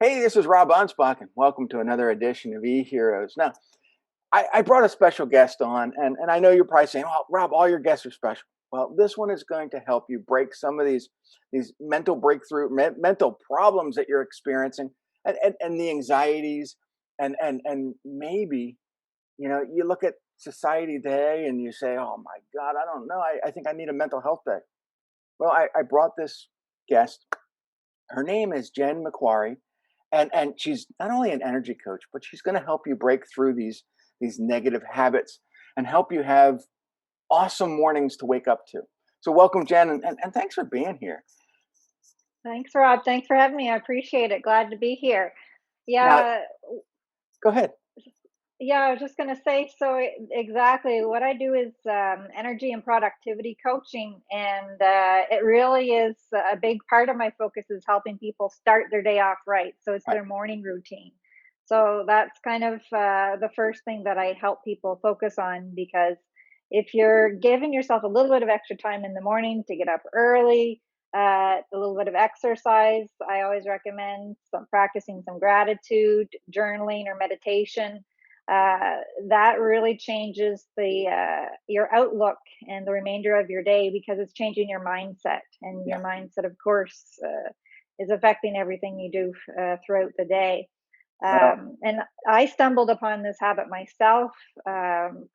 Hey, this is Rob Anspach, and welcome to another edition of E-Heroes. Now, I brought a special guest on, and I know you're probably saying, "Oh, Rob, all your guests are special." Well, this one is going to help you break some of these mental mental problems that you're experiencing, and the anxieties, and maybe you look at society today and you say, "Oh my God, I don't know. I think I need a mental health day." Well, I brought this guest. Her name is Jen Macquarrie, and she's not only an energy coach, but she's going to help you break through these negative habits and help you have awesome mornings to wake up to. So welcome, Jen, and thanks for being here. Thanks, Rob. Thanks for having me. I appreciate it. Glad to be here. Now, Yeah, go ahead. yeah, I was just going to say exactly what I do is energy and productivity coaching. And it really is a big part of my focus is helping people start their day off right. So it's Right. their morning routine. So that's kind of the first thing that I help people focus on because if you're giving yourself a little bit of extra time in the morning to get up early, a little bit of exercise, I always recommend some practicing some gratitude, journaling, or meditation. That really changes the your outlook and the remainder of your day because it's changing your mindset, and Yeah. your mindset, of course, is affecting everything you do throughout the day. Well, And I stumbled upon this habit myself.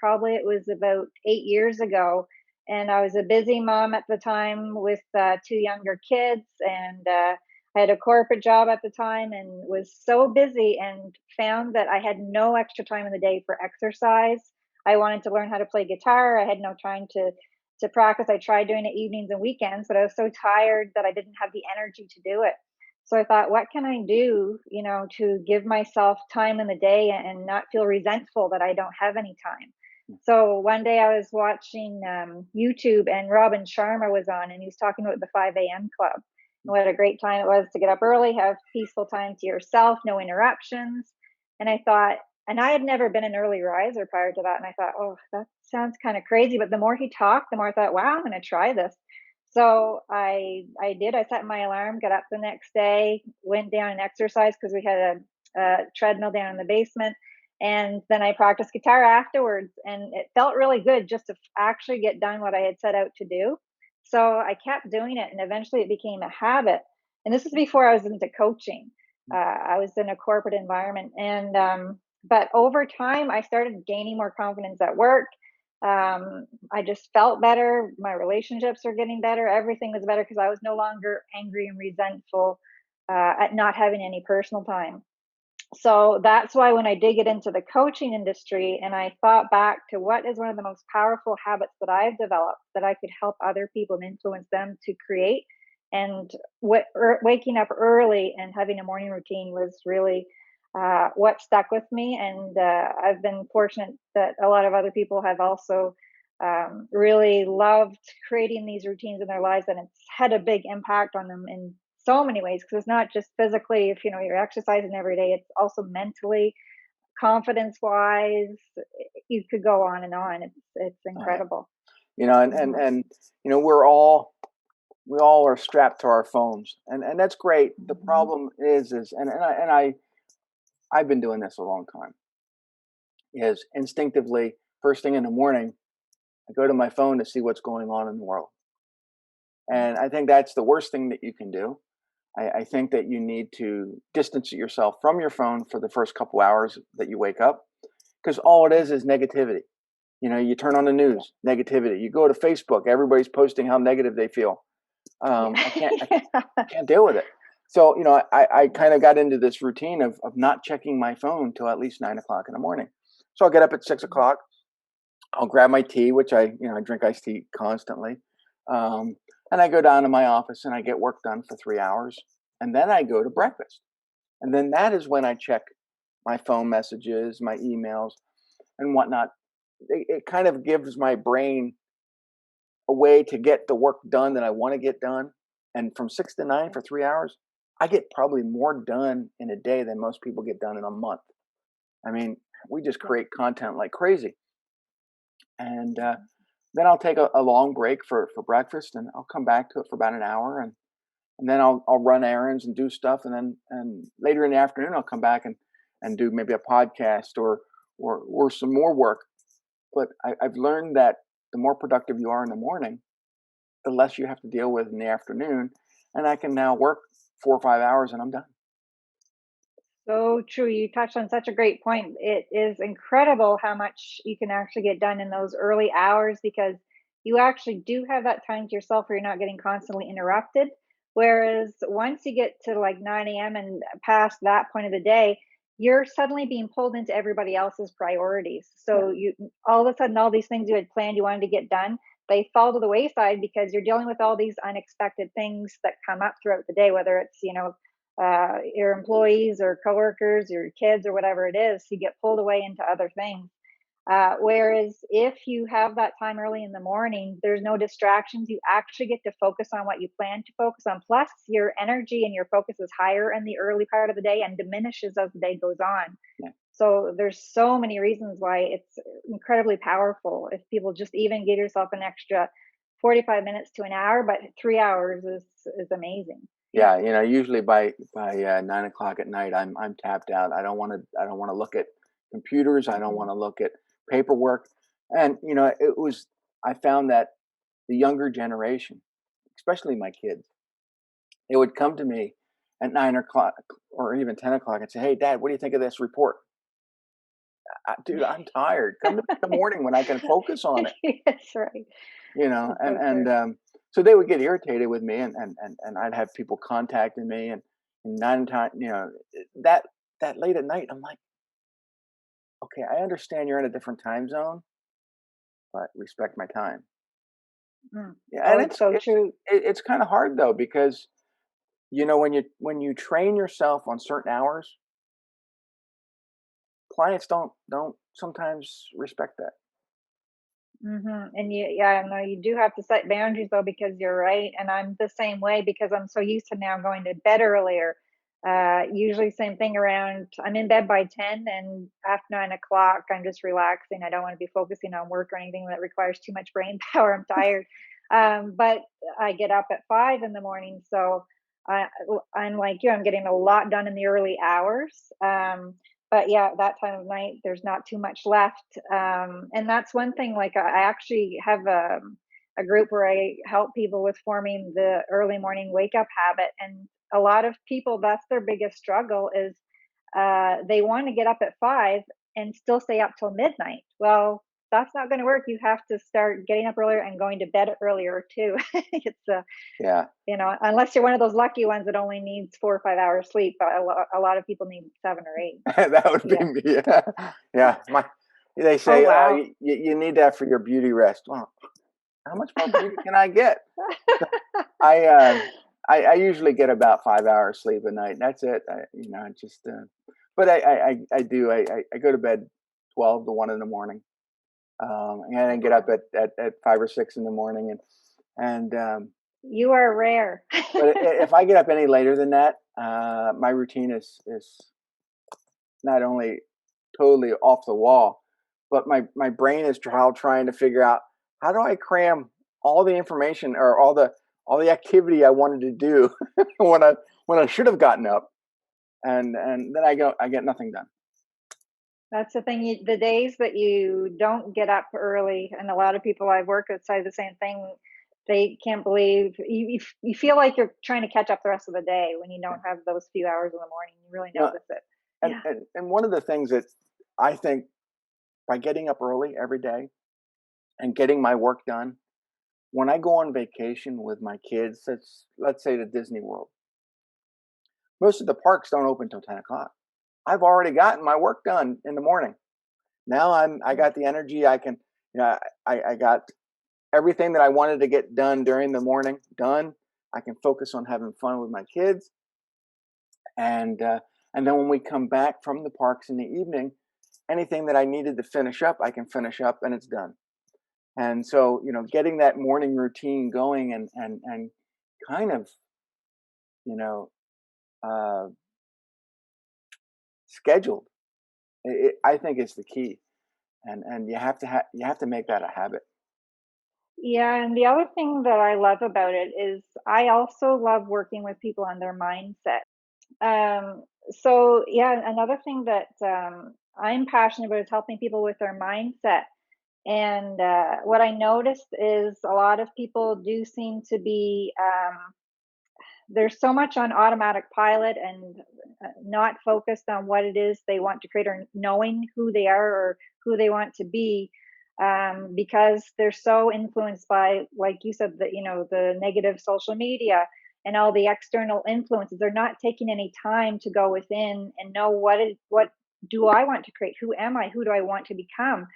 Probably it was about 8 years ago, and I was a busy mom at the time with two younger kids, and I had a corporate job at the time, and was so busy, and found that I had no extra time in the day for exercise. I wanted to learn how to play guitar. I had no time to practice. I tried doing it evenings and weekends, but I was so tired that I didn't have the energy to do it. So I thought, what can I do, to give myself time in the day and not feel resentful that I don't have any time? So one day I was watching YouTube, and Robin Sharma was on, and he was talking about the 5 a.m. club. And what a great time it was to get up early, have peaceful time to yourself, no interruptions. And I thought, and I had never been an early riser prior to that. And I thought, oh, that sounds kind of crazy. But the more he talked, the more I thought, wow, I'm going to try this. So I did. I set my alarm, got up the next day, went down and exercised because we had a treadmill down in the basement, and then I practiced guitar afterwards. And it felt really good just to actually get done what I had set out to do. So I kept doing it, and eventually it became a habit. And this is before I was into coaching. I was in a corporate environment, and but over time I started gaining more confidence at work. I just felt better. My relationships were getting better. Everything was better because I was no longer angry and resentful at not having any personal time. So that's why when I did get into the coaching industry and I thought back to what is one of the most powerful habits that I've developed that I could help other people and influence them to create, and waking up early and having a morning routine was really what stuck with me. And I've been fortunate that a lot of other people have also really loved creating these routines in their lives, and it's had a big impact on them in so many ways, because it's not just physically, if you're exercising every day, it's also mentally, confidence wise. You could go on and on. It's oh, yeah. incredible. And Mhm. we all are strapped to our phones, and that's great. The Mhm. problem is, I've been doing this a long time. Is instinctively first thing in the morning, I go to my phone to see what's going on in the world. And I think that's the worst thing that you can do. I think that you need to distance yourself from your phone for the first couple hours that you wake up, because all it is negativity. You turn on the Yeah. news, negativity. You go to Facebook, everybody's posting how negative they feel. I can't, I Yeah. can't deal with it. So, I kind of got into this routine of not checking my phone till at least 9 o'clock in the morning. So I'll get up at 6 o'clock. I'll grab my tea, which I drink iced tea constantly. Um, and I go down to my office and I get work done for 3 hours. And then I go to breakfast. And then that is when I check my phone messages, my emails, and whatnot. It kind of gives my brain a way to get the work done that I want to get done. And from 6 to 9 for 3 hours, I get probably more done in a day than most people get done in a month. I mean, we just Yeah. create content like crazy. And then I'll take a long break for breakfast, and I'll come back to it for about an hour. and then I'll run errands and do stuff, and later in the afternoon I'll come back and do maybe a podcast or some more work. But I've learned that the more productive you are in the morning, the less you have to deal with in the afternoon, and I can now work 4 or 5 hours and I'm done. So true. You touched on such a great point. It is incredible how much you can actually get done in those early hours because you actually do have that time to yourself where you're not getting constantly interrupted. Whereas once you get to like 9 a.m. and past that point of the day, you're suddenly being pulled into everybody else's priorities. Yeah, So you all of a sudden all these things you had planned you wanted to get done, they fall to the wayside because you're dealing with all these unexpected things that come up throughout the day, whether it's, your employees or coworkers or your kids or whatever it is, you get pulled away into other things. Whereas if you have that time early in the morning, there's no distractions. You actually get to focus on what you plan to focus on. Plus, your energy and your focus is higher in the early part of the day and diminishes as the day goes on. yeah, So there's so many reasons why it's incredibly powerful. If people just even give yourself an extra 45 minutes to an hour, but 3 hours is amazing. Yeah. yeah. Usually by 9 o'clock at night, I'm tapped out. I don't want to look at computers. I don't Mhm. want to look at paperwork. And I found that the younger generation, especially my kids, they would come to me at 9 o'clock or even 10 o'clock and say, "Hey, Dad, what do you think of this report?" Dude, I'm tired. Come to me in the morning when I can focus on it. That's right. That's And so true. so they would get irritated with me, and I'd have people contacting me, and nine times, that late at night, I'm like, okay, I understand you're in a different time zone, but respect my time. Mm. Yeah, Oh, and it's so true. it's kind of hard though because when you train yourself on certain hours, clients don't sometimes respect that. And yeah, no, you do have to set boundaries though, because you're right. And I'm the same way because I'm so used to now going to bed earlier. Usually same thing around, I'm in bed by 10 and after 9 o'clock, I'm just relaxing. I don't want to be focusing on work or anything that requires too much brain power. I'm tired. But I get up at 5 in the morning. So I, I'm like you, I'm getting a lot done in the early hours. But yeah, that time of night, there's not too much left. And that's one thing. Like I actually have a group where I help people with forming the early morning wake up habit, and a lot of people, that's their biggest struggle is they want to get up at 5 and still stay up till midnight. Well, that's not going to work. You have to start getting up earlier and going to bed earlier too. It's Yeah, unless you're one of those lucky ones that only needs 4 or 5 hours sleep, but a lot of people need 7 or 8. that would be Yeah. me. Yeah, yeah. They Oh, say, wow. you need that for your beauty rest. Well, how much more beauty can I get? I, uh, I usually get about 5 hours sleep a night. That's it. But I do. I go to bed 12 to 1 in the morning, and then get up Wow. at 5 or 6 in the morning, and You are rare. but if I get up any later than that, my routine is not only totally off the wall, but my brain is trying to figure out how do I cram all the information or all the activity I wanted to do when I should have gotten up, and then I get nothing done. That's the thing. The days that you don't get up early, and a lot of people I've worked with say the same thing. They can't believe you feel like you're trying to catch up the rest of the day when you Yeah. don't have those few hours in the morning. You really You know, notice it. and, Yeah. and and one of the things that I think by getting up early every day and getting my work done, when I go on vacation with my kids, let's say to Disney World, most of the parks don't open till 10 o'clock. I've already gotten my work done in the morning. Now I Mm. got the energy. I got everything that I wanted to get done during the morning done. I can focus on having fun with my kids, and then when we come back from the parks in the evening, anything that I needed to finish up, I can finish up, and it's done. And so getting that morning routine going and kind of you know uh, scheduled, I think is the key, and you have to make that a habit. Yeah, and the other thing that I love about it is I also love working with people on their mindset. So yeah, another thing that I'm passionate about is helping people with their mindset. And what I noticed is a lot of people do seem to be there's so much on automatic pilot and not focused on what it is they want to create or knowing who they are or who they want to be, because they're so influenced by, like you said, the negative social media and all the external influences. They're not taking any time to go within and know what do I want to create, who am I, who do I want to become.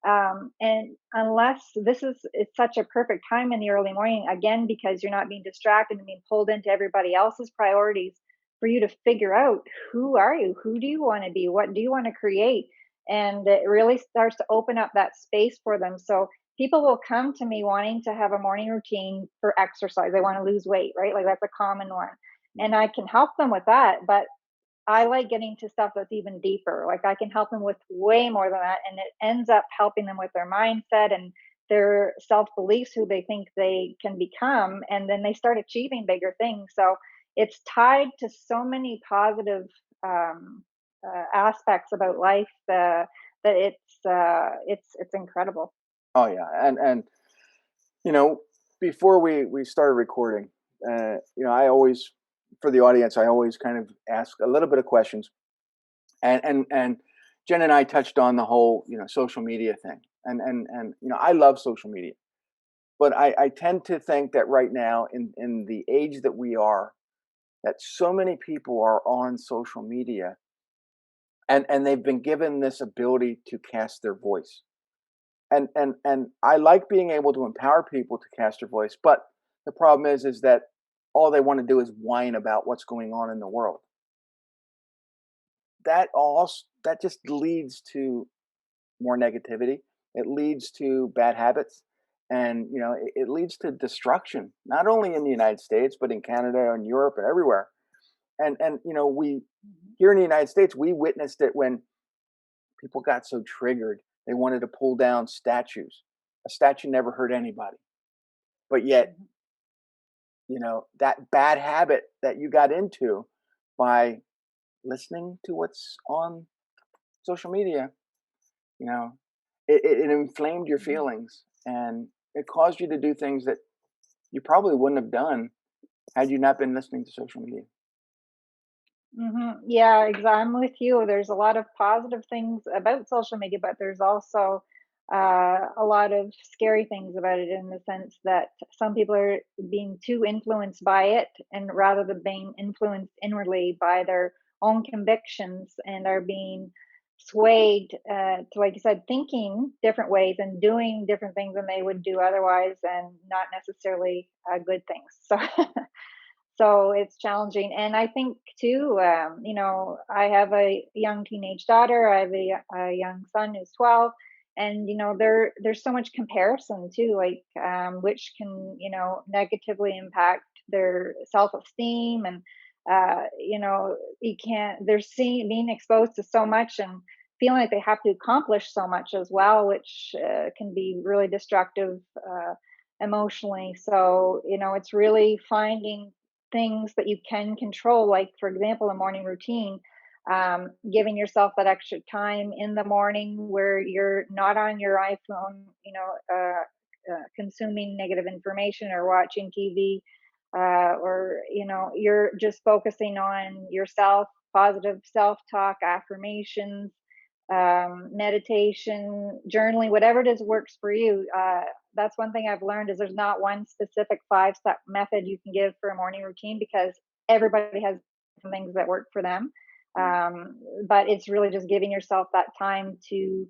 And unless this is it's such a perfect time in the early morning, again, because you're not being distracted and being pulled into everybody else's priorities, for you to figure out who are you, who do you want to be, what do you want to create, and it really starts to open up that space for them. So people will come to me wanting to have a morning routine for exercise. They want to lose weight, right? Like that's a common one, and I can help them with that. But I like getting to stuff that's even deeper. Like I can help them with way more than that. And it ends up helping them with their mindset and their self beliefs, who they think they can become. And then they start achieving bigger things. So it's tied to so many positive aspects about life that it's incredible. Oh yeah, and you know, before we started recording, I always, for the audience, I always kind of ask a little bit of questions, and Jen and I touched on the whole social media thing, and I love social media, but I tend to think that right now in the age that we are, that so many people are on social media, and they've been given this ability to cast their voice. And I like being able to empower people to cast their voice, but the problem is that all they want to do is whine about what's going on in the world. That just leads to more negativity. It leads to bad habits, and it leads to destruction, not only in the United States but in Canada and Europe and everywhere. And we Mhm. here in the United States, we witnessed it when people got so triggered they wanted to pull down statues. A statue never hurt anybody, but yet Mhm. that bad habit that you got into by listening to what's on social media, you know, it inflamed your Mhm. feelings, and it caused you to do things that you probably wouldn't have done had you not been listening to social media. Yeah, I'm with you. There's a lot of positive things about social media, but there's also a lot of scary things about it, in the sense that some people are being too influenced by it, and rather than being influenced inwardly by their own convictions, and are being swayed to, like you said, thinking different ways and doing different things than they would do otherwise, and not necessarily good things. So so it's challenging. And I think too, I have a young teenage daughter. I have a young son who's 12, and there's so much comparison too, like which can negatively impact their self-esteem. And you can't they're seeing being exposed to so much and feeling like they have to accomplish so much as well, which can be really destructive emotionally. So it's really finding things that you can control, like for example, a morning routine, giving yourself that extra time in the morning where you're not on your iPhone, consuming negative information or watching TV, or you're just focusing on yourself, positive self-talk, affirmations, meditation, journaling, whatever it is works for you. That's one thing I've learned, is there's not one specific 5-step method you can give for a morning routine, because everybody has some things that work for them. But it's really just giving yourself that time to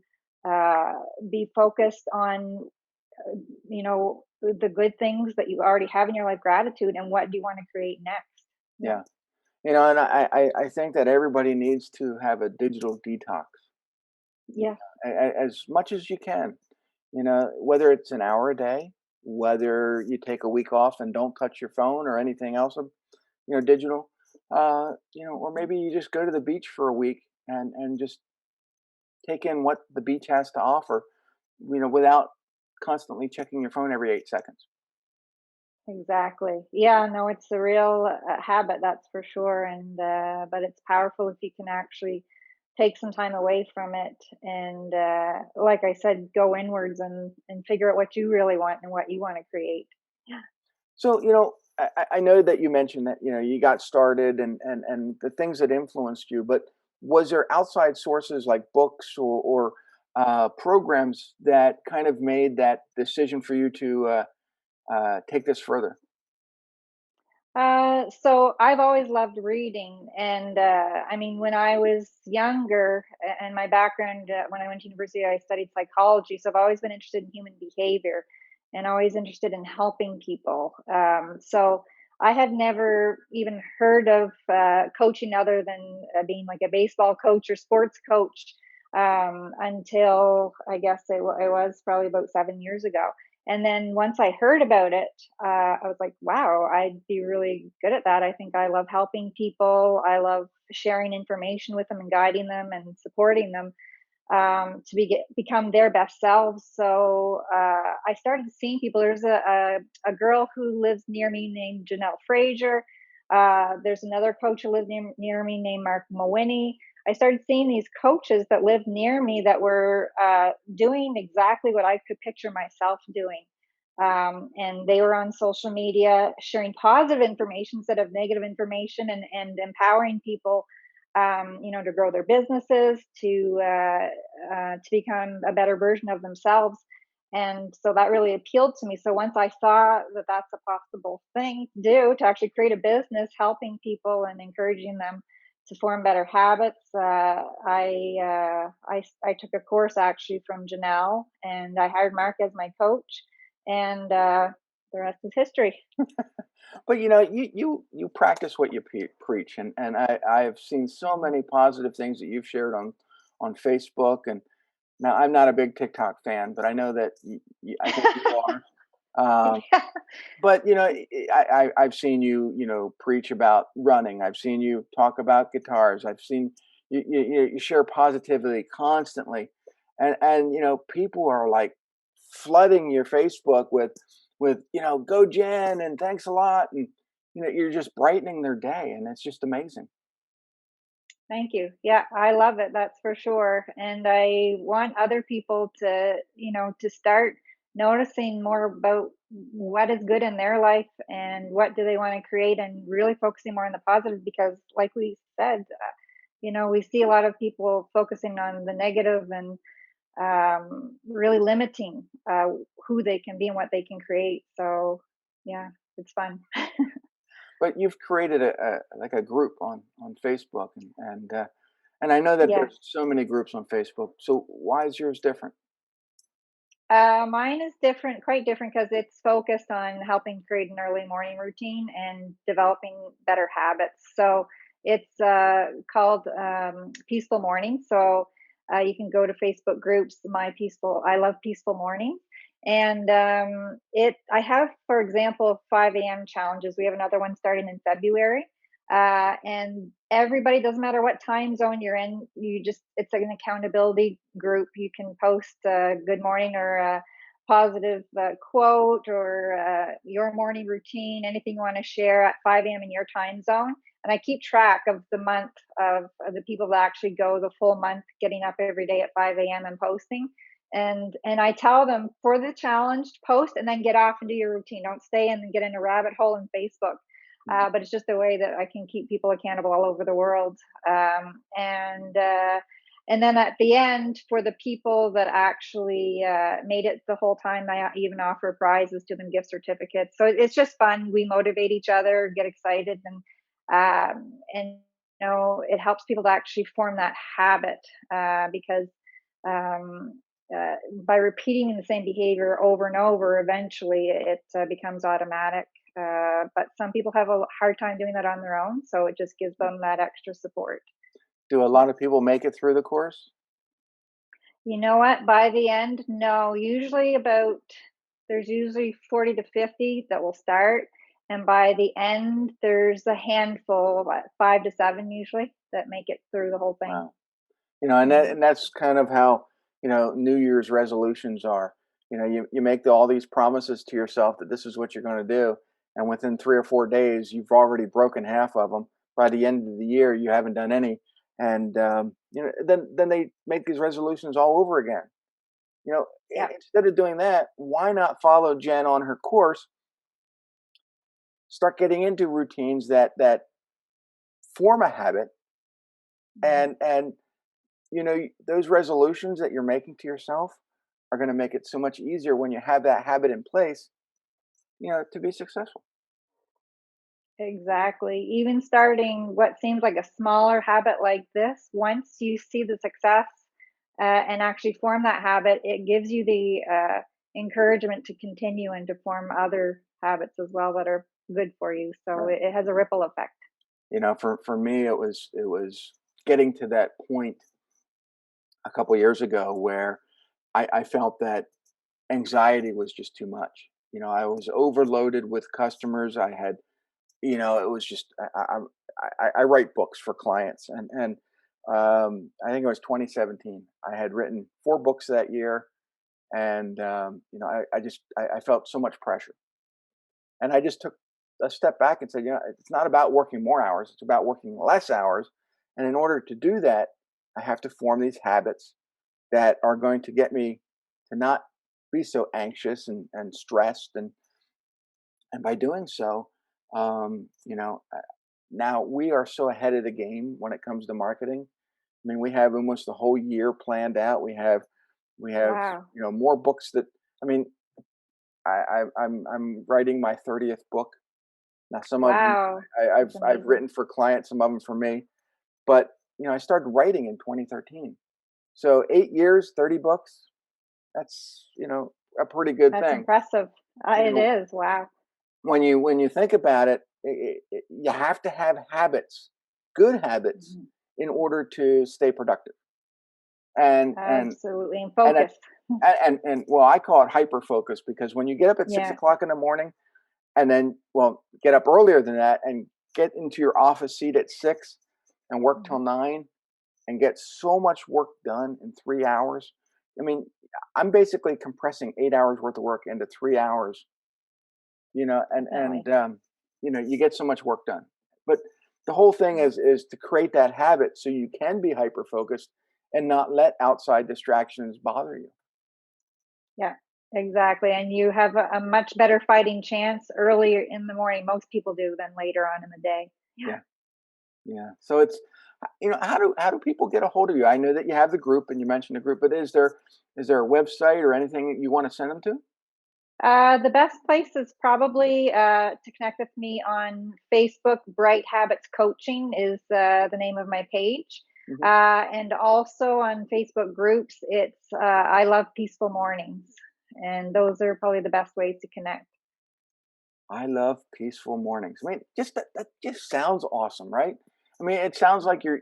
uh, be focused on, the good things that you already have in your life, gratitude, and what do you want to create next. Yeah. Yeah, and I think that everybody needs to have a digital detox, Yeah. as much as you can. Whether it's an hour a day, whether you take a week off and don't touch your phone or anything else, digital, or maybe you just go to the beach for a week and just take in what the beach has to offer, without constantly checking your phone every 8 seconds. Exactly. Yeah, no, it's a real habit, that's for sure. And but it's powerful if you can actually take some time away from it and, like I said, go inwards and figure out what you really want and what you want to create. Yeah. So, I know that you mentioned that, you got started and the things that influenced you, but was there outside sources like books or programs that kind of made that decision for you to take this further? So I've always loved reading, and I mean, when I was younger, and my background when I went to university, I studied psychology. So I've always been interested in human behavior, and always interested in helping people. So I had never even heard of coaching other than being like a baseball coach or sports coach until I guess it was probably about 7 years ago. And then once I heard about it, I was like, wow, I'd be really good at that. I think I love helping people. I love sharing information with them and guiding them and supporting them become their best selves. So I started seeing people. There's a girl who lives near me named Janelle Frazier. There's another coach who lives near me named Mark Mawiney. I started seeing these coaches that lived near me that were doing exactly what I could picture myself doing. And they were on social media sharing positive information instead of negative information and empowering people to grow their businesses, to become a better version of themselves. And so that really appealed to me. So once I saw that that's a possible thing to do, to actually create a business helping people and encouraging them to form better habits, I took a course actually from Janelle, and I hired Mark as my coach, and the rest is history. But you practice what you preach, and I've seen so many positive things that you've shared on Facebook. And now I'm not a big TikTok fan, but I know that I think you are. Um, but I've seen you preach about running. I've seen you talk about guitars. I've seen you share positivity constantly, and people are like flooding your Facebook with go Jen and thanks a lot, and you're just brightening their day, and it's just amazing. Thank you. Yeah, I love it. That's for sure. And I want other people to start noticing more about what is good in their life and what do they want to create and really focusing more on the positive because like we said, we see a lot of people focusing on the negative and really limiting who they can be and what they can create. So, yeah, it's fun. But you've created like a group on Facebook, and I know that Yes. there's so many groups on Facebook. So why is yours different? Mine is different, quite different, because it's focused on helping create an early morning routine and developing better habits. So it's called Peaceful Morning. So you can go to Facebook groups. I love Peaceful Mornings, and I have, for example, 5 a.m. challenges. We have another one starting in February, and everybody, doesn't matter what time zone you're in, it's like an accountability group. You can post a good morning or a positive quote or your morning routine, anything you want to share at 5 a.m. in your time zone. And I keep track of the month of the people that actually go the full month, getting up every day at 5 a.m. and posting. And I tell them for the challenge, post and then get off and do your routine. Don't stay and get in a rabbit hole in Facebook. But it's just a way that I can keep people accountable all over the world. And then at the end, for the people that actually made it the whole time, I even offer prizes to them, gift certificates. So it's just fun. We motivate each other, get excited, and it helps people to actually form that habit because um, by repeating the same behavior over and over, eventually it becomes automatic. But some people have a hard time doing that on their own, so it just gives them that extra support. Do a Yeah. lot of people make it through the course? You know what? By the end, no. There's usually 40 to 50 that will start, and by the end, there's a handful, what, 5 to 7 usually, that make it through the whole thing. Wow. And Yeah. that's kind of how New Year's resolutions are. You make all these promises to yourself that this is what you're going to do, and within 3 or 4 days, you've already broken half of them. By the end of the year, you haven't done any, and then they make these resolutions all over again. Yep. Instead of doing that, why not follow Jen on her course? Start getting into routines that form a habit, Mhm. and those resolutions that you're making to yourself are going to make it so much easier when you have that habit in place, to be successful. Exactly. Even starting what seems like a smaller habit like this, once you see the success and actually form that habit, it gives you the encouragement to continue and to form other habits as well that are good for you. So Right. it has a ripple effect. For me, it was getting to that point a couple years ago where I felt that anxiety was just too much. I was overloaded with customers. I had, it was just I write books for clients, and I think it was 2017. I had written 4 books that year, and I felt so much pressure, and I just took a step back and said, it's not about working more hours; it's about working less hours. And in order to do that, I have to form these habits that are going to get me to not be so anxious and stressed, and by doing so, now we are so ahead of the game when it comes to marketing. I mean, we have almost the whole year planned out. We have Wow. more books that, I mean, I'm writing my 30th book now. Some of them Wow. I've That's I've amazing. written for clients, some of them for me. But I started writing in 2013, so 8 years, 30 books. That's a pretty good That's thing. impressive. You It know, is. Wow. when you think about it, you have to have habits, good habits, Mhm. in order to stay productive. And and Absolutely. And and focused. well, I call it hyper focus, because when you get up at six Yeah. o'clock in the morning, and then, well, get up earlier than that and get into your office seat at 6 and work till Mhm. 9 and get so much work done in 3 hours. I mean, I'm basically compressing 8 hours worth of work into 3 hours. And Definitely. you get so much work done. But the whole thing Yeah. is to create that habit so you can be hyper focused and not let outside distractions bother you. Yeah, exactly. And you have a much better fighting chance earlier in the morning. Most people do than later on in the day. Yeah. Yeah, yeah. So it's how do people get a hold of you? I know that you have the group and you mentioned the group, but is there a website or anything that you want to send them to? The best place is probably to connect with me on Facebook. Bright Habits Coaching is the name of my page. Hmm. And also on Facebook groups, it's I Love Peaceful Mornings. And those are probably the best ways to connect. I love peaceful mornings. I mean, just that just sounds awesome, right? I mean, it sounds like you're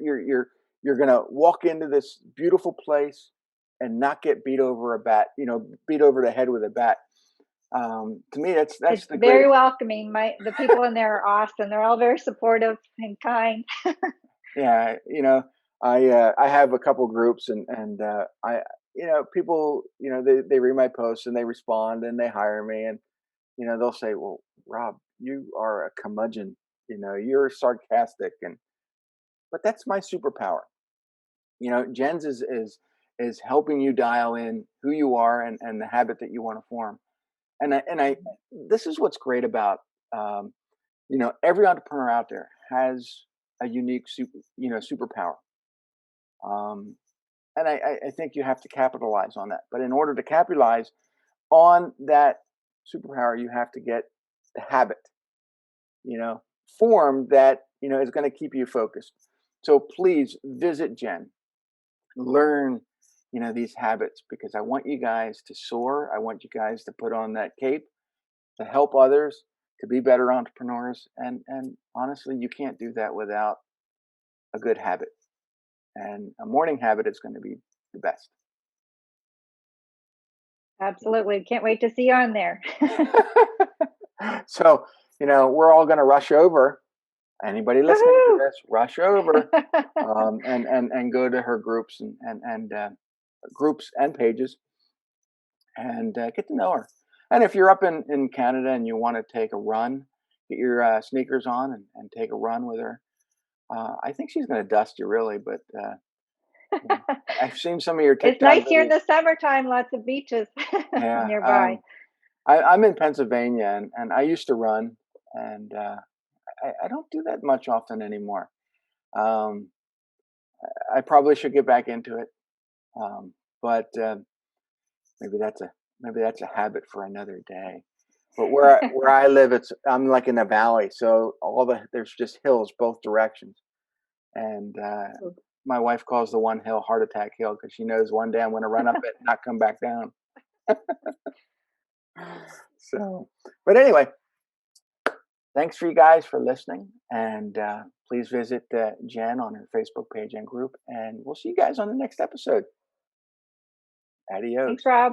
gonna walk into this beautiful place and not get beat over the head with a bat. To me, that's It's the very greatest. welcoming. The people in there are awesome. They're all very supportive and kind. Yeah, I have a couple groups, and I people, they read my posts and they respond and they hire me, and they'll say, "Well, Rob, you are a curmudgeon. You're sarcastic," but that's my superpower. Jen's is helping you dial in who you are and the habit that you want to form. And I this is what's great about, every entrepreneur out there has a unique superpower. Um, and I think you have to capitalize on that. But in order to capitalize on that superpower, you have to get the habit, you know, formed that is going to keep you focused. So please visit Jen, learn these habits, because I want you guys to soar. I want you guys to put on that cape to help others, to be better entrepreneurs, and honestly, you can't do that without a good habit, and a morning habit is going to be the best. Absolutely. Can't wait to see you on there. So, we're all going to rush over. Anybody listening to Woohoo! this, rush over, and go to her groups and groups and pages, and get to know her. And if you're up in Canada and you want to take a run, get your sneakers on and take a run with her. I think she's going to dust you, really, but you know, I've seen some of your It's TikTok nice here in videos. the summertime, lots of beaches Yeah, nearby. I'm in Pennsylvania, and I used to run, and I don't do that much often anymore. Um, I probably should get back into it, but maybe that's a maybe that's a habit for another day. But where I live, I'm like in a valley, so there's just hills both directions, and my wife calls the one hill Heart Attack Hill because she knows one day I'm going to run up it and not come back down. So, but anyway, thanks for you guys for listening, and please visit Jen on her Facebook page and group, and we'll see you guys on the next episode. Thanks, Adios. Rob.